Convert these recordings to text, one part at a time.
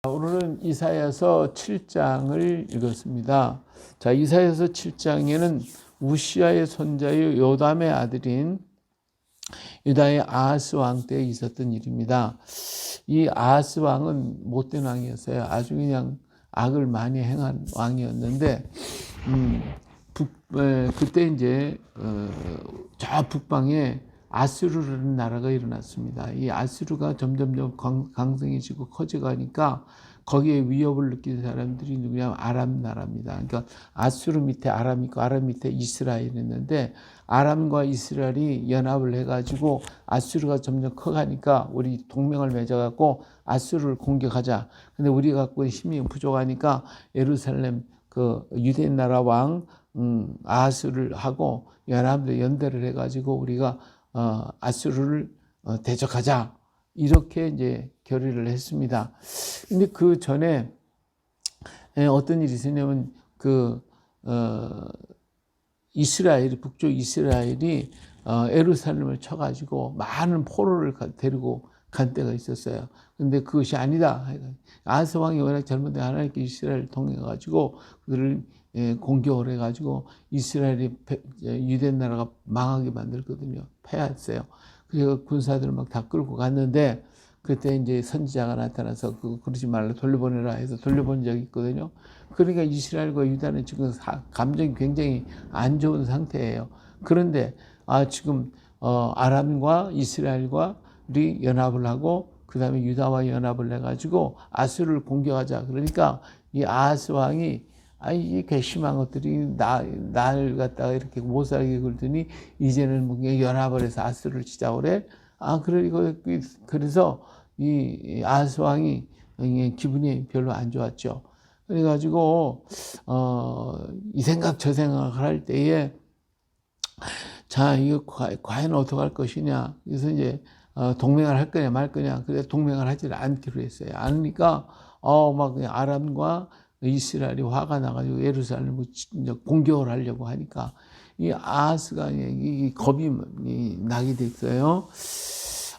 오늘은 이사야서 7장을 읽었습니다. 자, 이사야서 7장에는 우시아의 손자요 요담의 아들인 유다의 아하스 왕 때에 있었던 일입니다. 이 아하스 왕은 못된 왕이었어요. 아주 그냥 악을 많이 행한 왕이었는데, 그때 이제 저 북방에 아수르라는 나라가 일어났습니다. 이 아수르가 점점점 강성해지고 커져가니까 거기에 위협을 느끼는 사람들이 누구냐면 아람 나라입니다. 그러니까 아수르 밑에 아람 있고 아람 밑에 이스라엘이 있는데, 아람과 이스라엘이 연합을 해가지고 아수르가 점점 커가니까 우리 동맹을 맺어갖고 아수르를 공격하자. 근데 우리가 갖고 있는 힘이 부족하니까 예루살렘 그 유대 나라 왕 아하스를 하고 연대를 해가지고 우리가 아수르를 대적하자, 이렇게 이제 결의를 했습니다. 근데 그 전에 어떤 일이 있었냐면 이스라엘이, 북쪽 이스라엘이 예루살렘을 쳐가지고 많은 포로를 데리고 간 때가 있었어요. 근데 그것이 아니다. 아하스 왕이 워낙 잘못된 하나님께 이스라엘을 통해가지고 그들을 공격을 해가지고 이스라엘이 유대 나라가 망하게 만들거든요. 패했어요. 그래서 군사들을 막 다 끌고 갔는데, 그때 이제 선지자가 나타나서 그러지 말라, 돌려보내라 해서 돌려본 적이 있거든요. 그러니까 이스라엘과 유다는 지금 감정이 굉장히 안 좋은 상태예요. 그런데 지금 아람과 이스라엘과 우리 연합을 하고 그 다음에 유다와 연합을 해가지고 아수르를 공격하자. 그러니까 이 아하스 왕이 이 괘씸한 것들이 나를 갖다가 이렇게 못 살게 굴더니 이제는 뭔가 연합을 해서 아수르를 치자고 그래. 그래서 이 아하스 왕이 기분이 별로 안 좋았죠. 그래가지고 이 생각 저 생각을 할 때에, 자, 이거 과연 어떻게 할 것이냐. 그래서 이제 동맹을 할 거냐 말 거냐. 그래서 동맹을 하지 않기로 했어요. 않으니까 막 그냥 아람과 이스라엘이 화가 나가지고 예루살렘을 공격을 하려고 하니까 이 아하스가 이 겁이 나게 됐어요.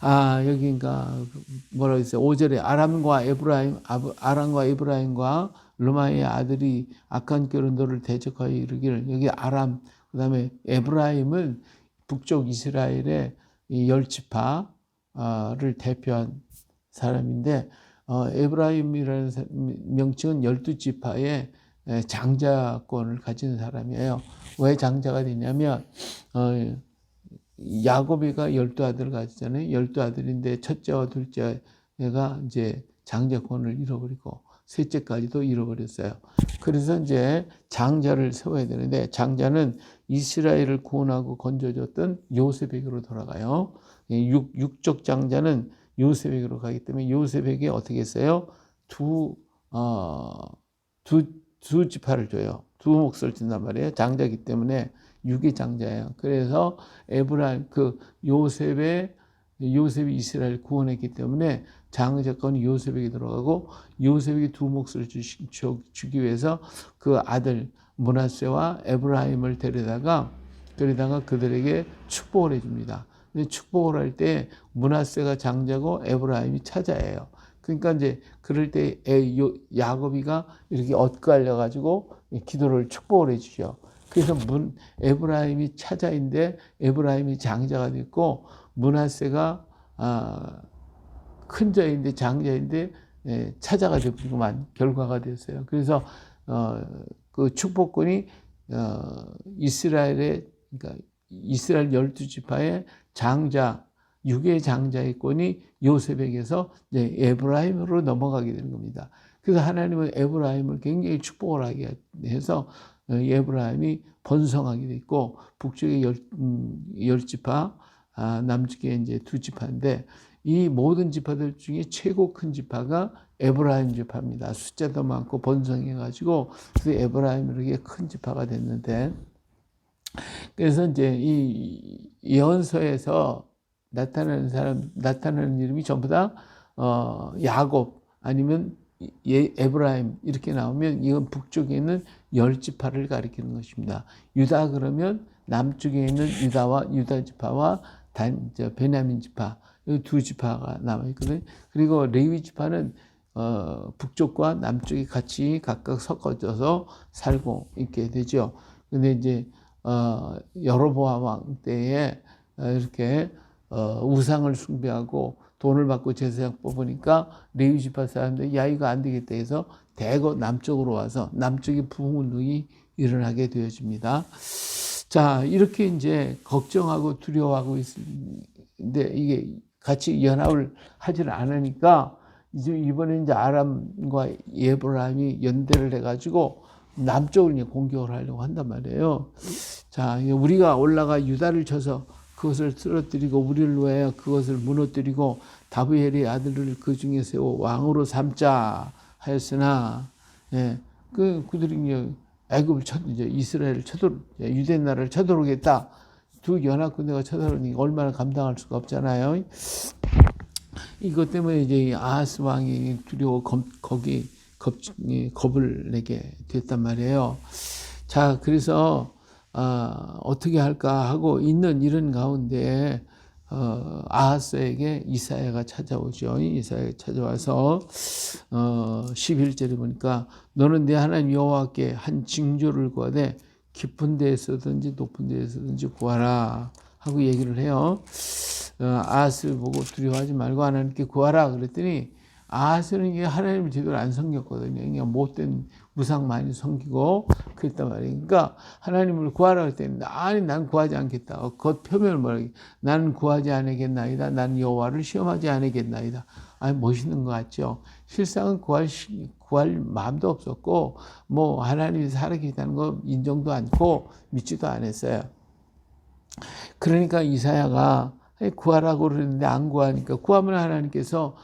여기가 뭐라고 했어요? 5절에 아람과 에브라임과 르마의 아들이 악한 꾀로 너를 대적하여 이르기를. 여기 아람, 그 다음에 에브라임은 북쪽 이스라엘의 이 10지파를 대표한 사람인데, 에브라임이라는 명칭은 12지파의 장자권을 가진 사람이에요. 왜 장자가 되냐면, 야곱이가 12아들을 가지잖아요. 12아들인데 첫째와 둘째가 이제 장자권을 잃어버리고 셋째까지도 잃어버렸어요. 그래서 이제 장자를 세워야 되는데, 장자는 이스라엘을 구원하고 건져줬던 요셉에게로 돌아가요. 육적 장자는 요셉에게로 가기 때문에 요셉에게 어떻게 했어요? 두 지파를 줘요. 두 몫을 준단 말이에요. 장자이기 때문에 육의 장자예요. 그래서 요셉이 이스라엘 구원했기 때문에 장자권이 요셉에게 들어가고, 요셉에게 두 몫을 주기 위해서 그 아들 므낫세와 에브라임을 데려다가 그들에게 축복을 해줍니다. 근데 축복을 할 때 므낫세가 장자고 에브라임이 차자예요. 그러니까 이제 그럴 때 야곱이가 이렇게 엇갈려 가지고 기도를 축복을 해주죠. 그래서 에브라임이 차자인데 에브라임이 장자가 됐고, 므낫세가 큰 자인데 장자인데 차자가 되고만 결과가 됐어요. 그래서 그 축복권이 이스라엘 12지파의 장자, 육의 장자의 권이 요셉에게서 에브라임으로 넘어가게 되는 겁니다. 그래서 하나님은 에브라임을 굉장히 축복을 하게 해서 에브라임이 번성하게 됐고, 북쪽에 10지파, 남쪽에 이제 2지파인데, 이 모든 지파들 중에 최고 큰 지파가 에브라임 지파입니다. 숫자도 많고 번성해가지고 그 에브라임이 큰 지파가 됐는데, 그래서 이제 이 예언서에서 나타나는 이름이 전부 다 야곱 아니면 에브라임 이렇게 나오면 이건 북쪽에 있는 10지파를 가리키는 것입니다. 유다 그러면 남쪽에 있는 유다 지파와 베냐민 지파, 이 두 지파가 남아 있거든요. 그리고 레위 지파는 북쪽과 남쪽이 같이 각각 섞어져서 살고 있게 되죠. 근데 이제 여로보암 왕 때에 이렇게 우상을 숭배하고 돈을 받고 제사장 뽑으니까 레위 지파 사람들이 야 이거 안 되겠다 해서 대거 남쪽으로 와서 남쪽의 부흥운동이 일어나게 되어집니다. 자, 이렇게 이제 걱정하고 두려워하고 있는데 이게 같이 연합을 하질 않으니까 이제 이번에 이제 아람과 예브라임이 연대를 해가지고 남쪽을 이제 공격을 하려고 한단 말이에요. 자, 우리가 올라가 유다를 쳐서 그것을 쓰러뜨리고 우리를 위하여 그것을 무너뜨리고 다브엘의 아들을 그 중에 세워 왕으로 삼자 하였으나, 예, 그들이 애굽을 이제 이스라엘을 유대 나라를 쳐들어오겠다. 두 연합 군대가 쳐들어오니 얼마나 감당할 수가 없잖아요. 이것 때문에 이제 아하스 왕이 두려워 겁을 내게 됐단 말이에요. 자, 그래서 어떻게 할까 하고 있는 이런 가운데 아하스에게 이사야가 찾아오죠. 이사야가 찾아와서 11절에 보니까 너는 내 하나님 여호와께 한 징조를 구하되 깊은 데에서든지 높은 데에서든지 구하라 하고 얘기를 해요. 아하스를 보고 두려워하지 말고 하나님께 구하라 그랬더니 아하스는 이게 하나님을 제대로 안 섬겼거든요. 그냥 못된 우상 많이 섬기고 그랬단 말이에요. 그러니까 하나님을 구하라 그랬더니 아니 난 구하지 않겠다. 겉 표면을 말하기 나는 구하지 않겠나이다. 나는 여호와를 시험하지 않겠나이다. 아니 멋있는 것 같죠. 실상은 구할 마음도 없었고 뭐 하나님이 살아계시다는 거 인정도 않고 믿지도 않았어요. 그러니까 이사야가 구하라고 그러는데 안 구하니까 구하면 하나님께서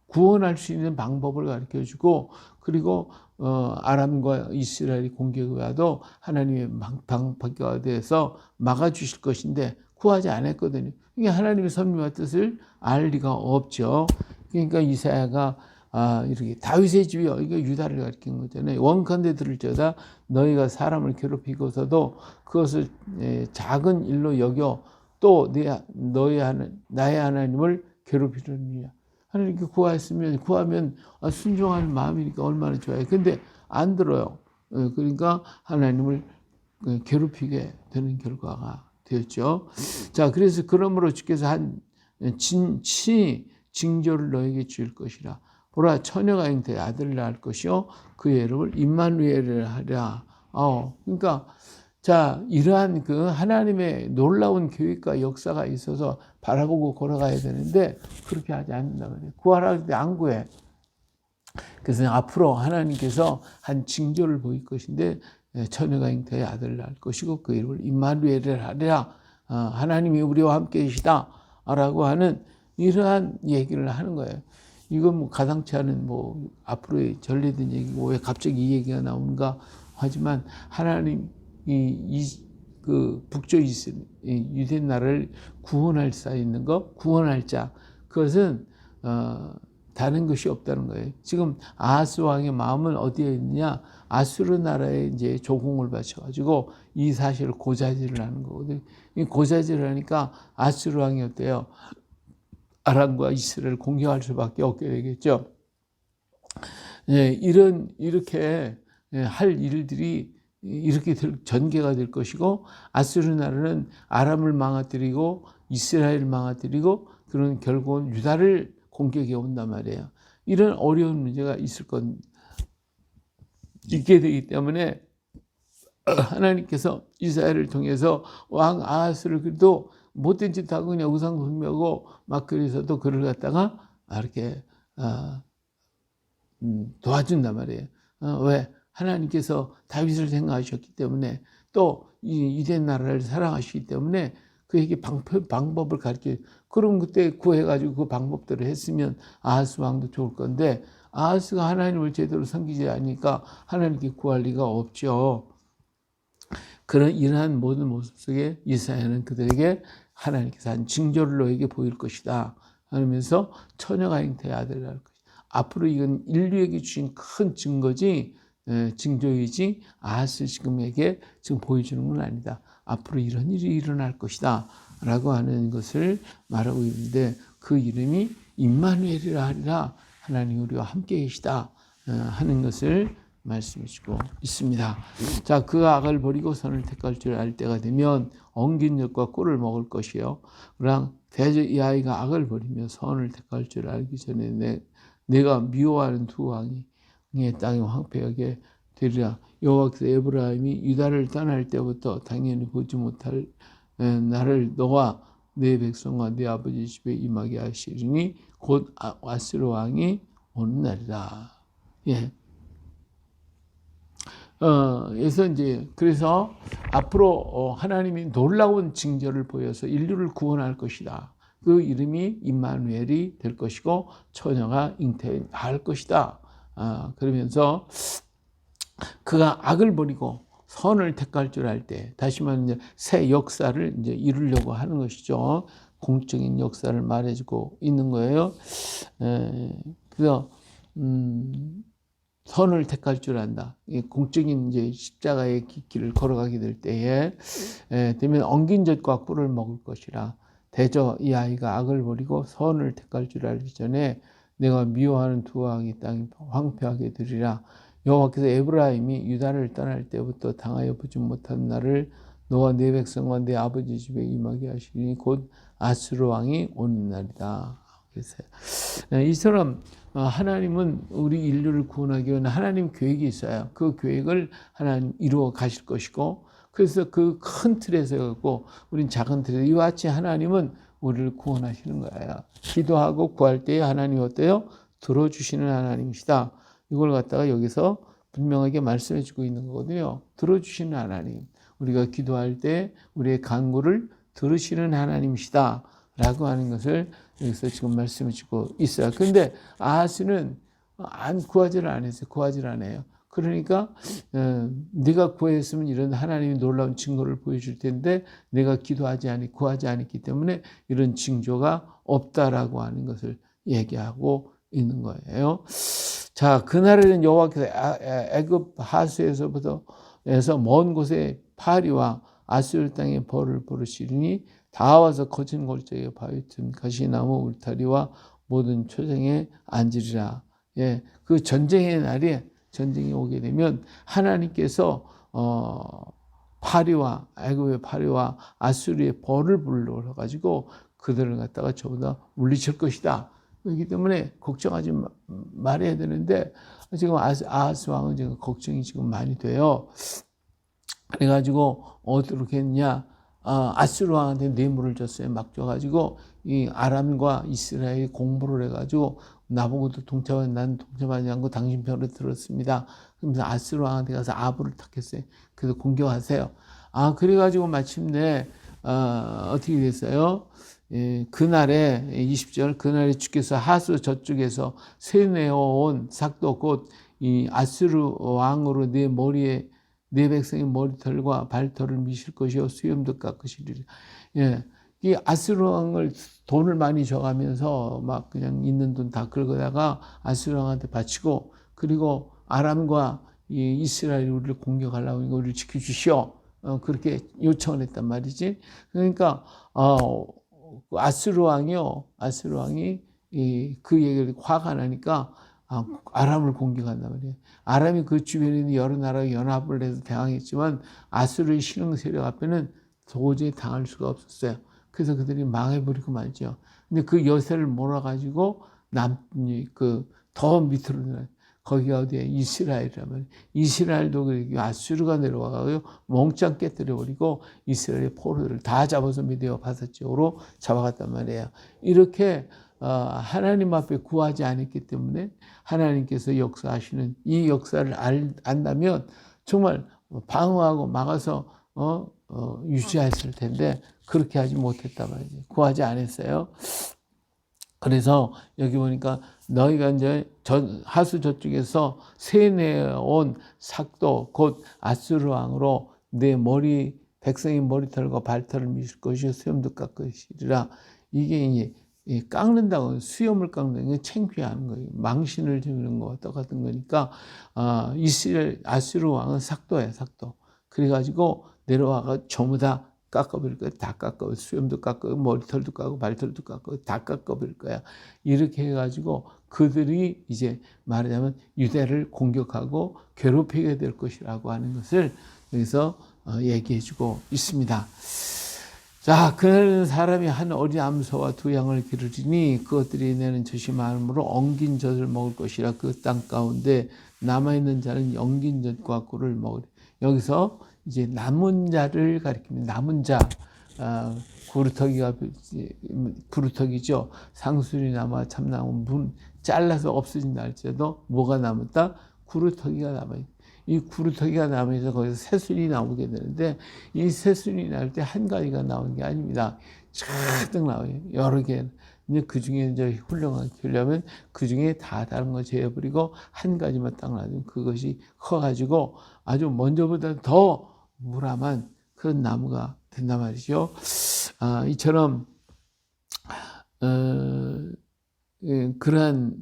구원할 수 있는 방법을 가르쳐주고 그리고 아람과 이스라엘이 공격이 와도 하나님의 방파가 돼서 막아주실 것인데 구하지 않았거든요. 이게 하나님의 섭리와 뜻을 알 리가 없죠. 그러니까 이사야가 이렇게 다윗의 집이여 이게 유다를 가리킨 거잖아요. 원컨대 들을지어다 너희가 사람을 괴롭히고서도 그것을 작은 일로 여겨 또 나의 하나님을 괴롭히느냐. 하나님께 구하면 순종하는 마음이니까 얼마나 좋아요. 근데 안 들어요. 그러니까 하나님을 괴롭히게 되는 결과가 되었죠. 자, 그래서 그러므로 주께서 한 징조를 너에게 줄 것이라. 보라 처녀가 잉태해 아들을 낳을 것이요 그의 이름을 임마누엘을 하랴. 그러니까 자, 이러한 그 하나님의 놀라운 계획과 역사가 있어서 바라보고 걸어가야 되는데 그렇게 하지 않는다 말이에요. 구하라 할 때 안 구해. 그래서 앞으로 하나님께서 한 징조를 보일 것인데 처녀가 잉태해 아들을 낳을 것이고 그 이름을 임마누엘을 하리라. 하나님이 우리와 함께 계시다 라고 하는 이러한 얘기를 하는 거예요. 이건 뭐 가당치 않은 뭐 앞으로의 전래된 얘기고 왜 갑자기 이 얘기가 나오는가 하지만 하나님 그 북쪽 유대 나라를 구원할 자 있는 거, 구원할 자, 그것은 다른 것이 없다는 거예요. 지금 아하스 왕의 마음은 어디에 있느냐? 아수르 나라에 이제 조공을 바쳐가지고 이 사실을 고자질을 하는 거거든요. 이 고자질을 하니까 아수르 왕이 어때요? 아람과 이스라엘을 공격할 수밖에 없게 되겠죠. 이렇게 할 일들이 이렇게 전개가 될 것이고 아수르 나라는 아람을 망가뜨리고 이스라엘을 망가뜨리고 그런 결국은 유다를 공격해 온단 말이에요. 이런 어려운 문제가 있게 되기 때문에 하나님께서 이스라엘을 통해서 왕 아하스를 그래도 못된 짓 하고 그냥 우상 숭배하고 막 그래서도 그를 갖다가 이렇게 도와준단 말이에요. 왜? 하나님께서 다윗을 생각하셨기 때문에 또 이 유대 나라를 사랑하시기 때문에 그에게 방법을 가르쳐. 그럼 그때 구해가지고 그 방법대로 했으면 아하스 왕도 좋을 건데 아하스가 하나님을 제대로 섬기지 않으니까 하나님께 구할 리가 없죠. 이러한 모든 모습 속에 이사야는 그들에게 하나님께서 한 징조를 너에게 보일 것이다 하면서 처녀가 잉태의 아들을 낳을 것이다. 앞으로 이건 인류에게 주신 큰 증거지 징조이지 아하스 지금에게 지금 보여주는 건 아니다. 앞으로 이런 일이 일어날 것이다 라고 하는 것을 말하고 있는데 그 이름이 임마누엘이라 하리라. 하나님 우리와 함께 계시다 하는 것을 말씀해 주고 있습니다. 자, 그 악을 버리고 선을 택할 줄 알 때가 되면 엉긴 젖과 꿀을 먹을 것이요. 그러나 대저 이 아이가 악을 버리며 선을 택할 줄 알기 전에 내가 미워하는 두 왕이 땅에 황폐하게 되리라. 여호와께서 에브라임이 유다를 떠날 때부터 당연히 보지 못할 나를 너와 내 백성과 내 아버지 집에 임하게 하시리니 곧 아스루 왕이 오는 날이다. 예. 그래서 앞으로 하나님이 놀라운 징조를 보여서 인류를 구원할 것이다. 그 이름이 임마누엘이 될 것이고 처녀가 잉태할 것이다. 그러면서 그가 악을 버리고 선을 택할 줄 알 때, 다시 말하면 이제 새 역사를 이제 이루려고 하는 것이죠. 공적인 역사를 말해주고 있는 거예요. 그래서 선을 택할 줄 안다. 공적인 이제 십자가의 길을 걸어가게 될 때에 되면 엉긴 젖과 꿀을 먹을 것이라. 대저 이 아이가 악을 버리고 선을 택할 줄 알기 전에 내가 미워하는 두 왕이 땅이 황폐하게 되리라. 여호와께서 에브라임이 유다를 떠날 때부터 당하여 보지 못한 나를 너와 내 백성과 내 아버지 집에 임하게 하시니 곧 아수르 왕이 오는 날이다. 그랬어요. 이처럼 하나님은 우리 인류를 구원하기 위한 하나님 계획이 있어요. 그 계획을 하나님 이루어 가실 것이고, 그래서 그 큰 틀에서 갖고 우린 작은 틀에서 이와 같이 하나님은 우리를 구원하시는 거예요. 기도하고 구할 때에 하나님이 어때요? 들어주시는 하나님이시다. 이걸 갖다가 여기서 분명하게 말씀해 주고 있는 거거든요. 들어주시는 하나님. 우리가 기도할 때 우리의 간구를 들으시는 하나님이시다. 라고 하는 것을 여기서 지금 말씀해 주고 있어요. 근데 아하스는 구하지를 않았어요. 구하지를 않아요. 그러니까 네가 구했으면 이런 하나님이 놀라운 증거를 보여줄 텐데 내가 구하지 않았기 때문에 이런 징조가 없다라고 하는 것을 얘기하고 있는 거예요. 자, 그날에는 여호와께서 애굽 하수에서부터 먼 곳에 파리와 아수르 땅에 벌을 부르시리니 다 와서 거친 골짜기 바위 틈 가시나무 울타리와 모든 초장에 앉으리라. 예, 그 전쟁의 날에 전쟁이 오게 되면 하나님께서 애굽의 파리와 아수르의 벌을 불러 가지고 그들을 갖다가 전부 다 물리칠 것이다. 그렇기 때문에 걱정하지 말아야 되는데 지금 아하스 왕은 지금 걱정이 지금 많이 돼요. 그래가지고 어떻게 했냐? 아수르 왕한테 뇌물을 줬어요. 막 줘가지고 이 아람과 이스라엘이 공부를 해가지고 나보고도 난 동참하지 않고 당신 편을 들었습니다. 그러면서 아수르 왕한테 가서 아부를 탁했어요. 그래서 공격하세요. 그래가지고 마침내 어떻게 됐어요? 그날에 20절 그날에 주께서 하수 저쪽에서 세내어온 삭도 곧 이 아수르 왕으로 내 백성의 머리털과 발털을 미실 것이요 수염도 깎으시리라. 예, 이 아수르 왕을 돈을 많이 줘가면서 막 그냥 있는 돈 다 긁어다가 아수르 왕한테 바치고 그리고 아람과 이 이스라엘이 우리를 공격하려고 하니까 우리를 지켜주시오. 그렇게 요청을 했단 말이지. 그러니까 아수르 왕이 그 얘기를 화가 나니까 아람을 공격한단 말이에요. 아람이 그 주변에 있는 여러 나라가 연합을 해서 대항했지만 아수르의 신흥 세력 앞에는 도저히 당할 수가 없었어요. 그래서 그들이 망해버리고 말죠. 근데 그 여세를 몰아가지고 더 밑으로 내려. 거기가 어디야? 이스라엘이라면 이스라엘도 아수르가 내려와가지고 몽땅 깨뜨려버리고 이스라엘의 포로들을 다 잡아서 메디아 바사 지역으로 잡아갔단 말이에요. 이렇게 하나님 앞에 구하지 않았기 때문에 하나님께서 역사하시는 이 역사를 안다면 정말 방어하고 막아서 유지했을 텐데 그렇게 하지 못했단 말이에요. 구하지 않았어요. 그래서 여기 보니까 너희가 이제 하수 저쪽에서 세내온 삭도 곧 아수르 왕으로 백성의 머리털과 발털을 미실 것이요 수염도 깎으시리라. 이게 이제 깎는다고 수염을 깎는 게 창피한 거예요. 망신을 주는 것 같은 거니까 아수르 왕은 삭도예요. 삭도. 그래가지고 내려와가 전부 다 깎아버릴 거야. 다 깎아. 수염도 깎고 머리털도 깎고 발털도 깎고 다 깎아버릴 거야. 이렇게 해가지고 그들이 이제 말하자면 유대를 공격하고 괴롭히게 될 것이라고 하는 것을 여기서 얘기해 주고 있습니다. 자, 그날은 사람이 한 어린 암소와 두 양을 기르리니 그것들이 내는 젖이 많음으로 엉긴 젖을 먹을 것이라. 그 땅 가운데 남아있는 자는 엉긴 젖과 꿀을 먹으리. 여기서 이제 남은 자를 가리킵니다. 남은 자, 구루터기죠. 상술이 남아 참나무 문 잘라서 없어진다 할지라도 뭐가 남았다? 구루터기가 남아있다. 이 구루터기가 남아서 거기서 새순이 나오게 되는데, 이 새순이 나올 때 한 가지가 나오는 게 아닙니다. 가득 나와요. 여러 개. 근데 그 중에 이제 훌륭하게 하려면 그 중에 다 다른 거 제어버리고 한 가지만 딱 놔두면 그것이 커가지고 아주 먼저보다 더 무람한 그런 나무가 된단 말이죠. 이처럼, 그러한,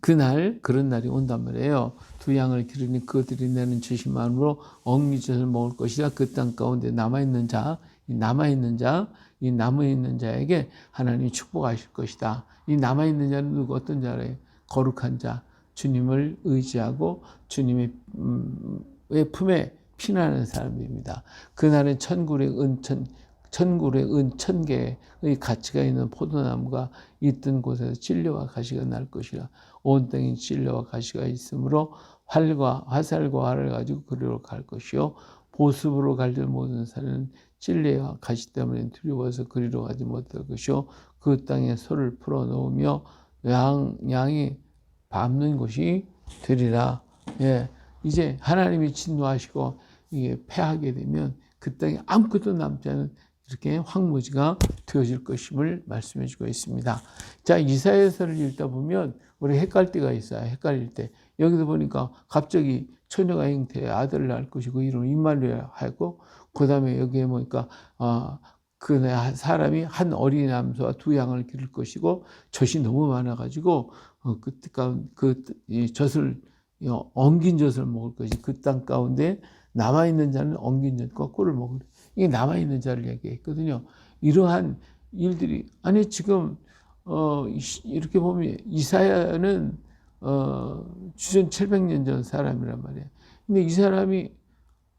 그런 날이 온단 말이에요. 두 양을 기르니 그들이 내는 젖이 많음으로 엉미젖을 먹을 것이라. 그 땅 가운데 남아있는 자에게 하나님이 축복하실 것이다. 이 남아있는 자는 누구, 어떤 자래요? 거룩한 자, 주님을 의지하고 주님의 품에 피난하는 사람들입니다. 그날은 천굴의 은 1000개의 가치가 있는 포도나무가 있던 곳에서 진려와 가시가 날 것이라. 온 땅에 진려와 가시가 있으므로 화살과 활을 가지고 그리로 갈 것이요, 보습으로 갈들 모든 사람은 진려와 가시 때문에 두려워서 그리로 가지 못할 것이요, 그 땅에 소를 풀어 놓으며 양이 밟는 곳이 되리라. 예, 이제 하나님이 진노하시고 이게 패하게 되면 그 땅에 아무것도 남지 않은 이렇게 황무지가 되어질 것임을 말씀해 주고 있습니다. 자, 이사야서를 읽다 보면 우리 헷갈릴 때가 있어요. 헷갈릴 때. 여기서 보니까 갑자기 처녀가 잉태해 아들을 낳을 것이고 이름을 임마누엘 하고, 그 다음에 여기에 보니까 그 사람이 한 어린 암소와 두 양을 기를 것이고 젖이 너무 많아가지고 젖을 엉긴 젖을 먹을 것이. 그 땅 가운데 남아있는 자는 엉긴 젖과 꿀을 먹으리. 이게 남아있는 자를 얘기했거든요. 이러한 일들이, 아니 지금 이렇게 보면 이사야는 주전 700년 전 사람이란 말이에요. 근데 이 사람이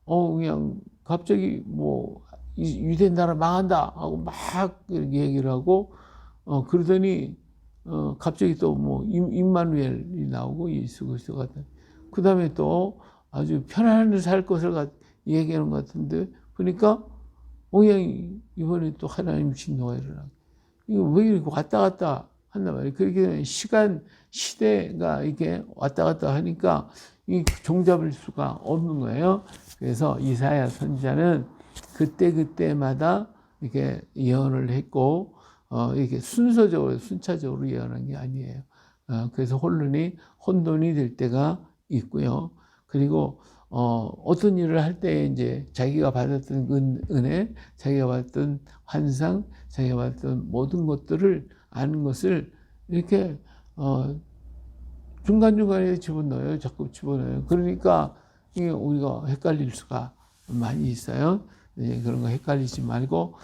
그냥 갑자기 뭐 유대 나라 망한다 하고 막 얘기를 하고, 그러더니 갑자기 또 뭐 임마누엘이 나오고 예수 그리스도가, 그 다음에 또 아주 편안히 살 것을 얘기하는 것 같은데, 그러니까 그냥 이번에 또 하나님 진노가 일어나고, 이거 왜 이렇게 왔다 갔다 한단 말이에요. 그렇게 시대가 이렇게 왔다 갔다 하니까 이 종잡을 수가 없는 거예요. 그래서 이사야 선지자는 그때마다 이렇게 예언을 했고, 이렇게 순차적으로 예언한 게 아니에요. 그래서 혼돈이 될 때가 있고요. 그리고 어떤 일을 할 때 이제 자기가 받았던 은혜, 자기가 받았던 환상, 자기가 받았던 모든 것들을 아는 것을 이렇게 중간중간에 집어넣어요. 자꾸 집어넣어요. 그러니까 이게 우리가 헷갈릴 수가 많이 있어요. 그런 거 헷갈리지 말고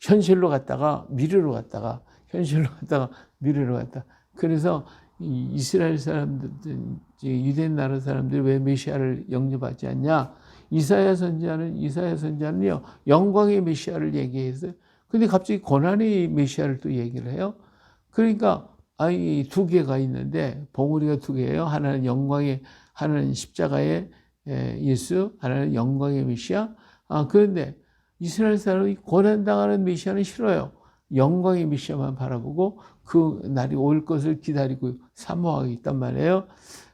현실로 갔다가 미래로 갔다가, 현실로 갔다가 미래로 갔다. 그래서 이스라엘 사람들, 유대 나라 사람들이 왜 메시아를 영접하지 않냐? 이사야 선지자는요, 영광의 메시아를 얘기해서, 근데 갑자기 고난의 메시아를 또 얘기를 해요. 그러니까 두 개가 있는데 봉우리가 두 개예요. 하나는 십자가의 예수, 하나는 영광의 메시아. 그런데 이스라엘 사람이 고난당하는 메시아는 싫어요. 영광의 메시아만 바라보고 그 날이 올 것을 기다리고 사모하고 있단 말이에요.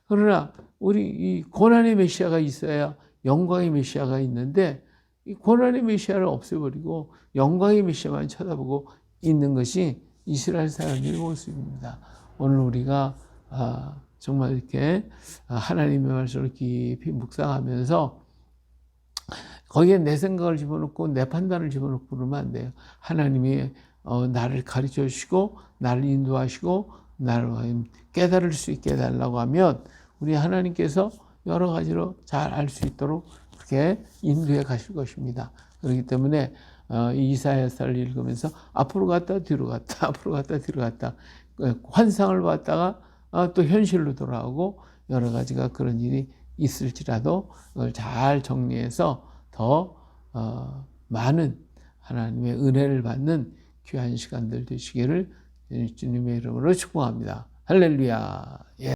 그러나 우리 이 고난의 메시아가 있어야 영광의 메시아가 있는데, 이 고난의 메시아를 없애버리고 영광의 메시아만 쳐다보고 있는 것이 이스라엘 사람들의 모습입니다. 오늘 우리가 정말 이렇게 하나님의 말씀을 깊이 묵상하면서 거기에 내 생각을 집어넣고 내 판단을 집어넣고 그러면 안 돼요. 하나님이 나를 가르쳐 주시고 나를 인도하시고 나를 깨달을 수 있게 해달라고 하면 우리 하나님께서 여러 가지로 잘 알 수 있도록 그렇게 인도해 가실 것입니다. 그렇기 때문에 이사야서를 읽으면서 앞으로 갔다 뒤로 갔다 앞으로 갔다 뒤로 갔다 환상을 봤다가 또 현실로 돌아오고 여러 가지가 그런 일이 있을지라도 그걸 잘 정리해서 더 많은 하나님의 은혜를 받는 귀한 시간들 되시기를 주님의 이름으로 축복합니다. 할렐루야. 예.